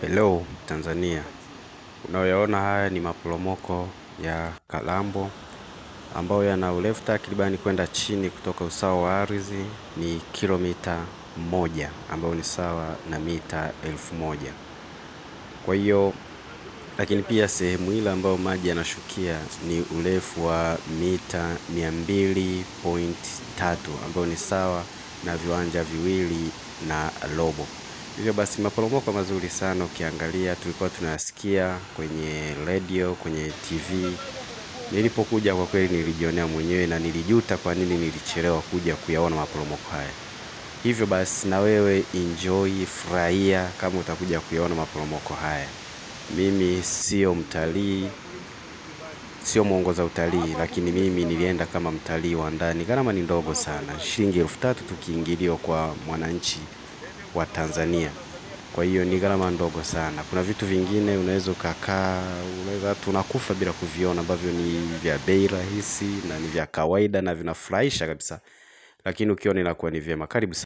Hello Tanzania, unayoona haya ni maporomoko ya Kalambo ambayo yana urefu takribani kwenda chini kutoka usawa wa ardhi ni kilomita 1 ambayo ni sawa na mita 1000. Kwa hiyo lakini pia sehemu ile ambayo maji yanashukia ni urefu wa mita 200.3 ambayo ni sawa na viwanja viwili na robo. Hivyo basi maporomoko mazuri sana ukiangalia, tulikuwa tunasikia kwenye radio, kwenye TV. Nilipokuja kwa kweli nilijionea mwenyewe na nilijuta kwa nini nilichelewa kuja kuyaona maporomoko haya. Hivyo basi na wewe enjoy, furahia kama utakuja kuyaona maporomoko haya. Mimi sio mtalii, sio mwongoza utalii, lakini mimi nilienda kama mtalii wa ndani. Gharama ni ndogo sana, shilingi 3000 tu kiingilio kwa mwananchi wa Tanzania. Kwa hiyo ni gharama ndogo sana. Kuna vitu vingine unaweza ukakaa, unaweza tunakufa bila kuviona, ambavyo ni vya bei rahisi na ni vya kawaida na vinafurahisha kabisa. Lakini ukiona inakuwa ni vyema. Karibu sana.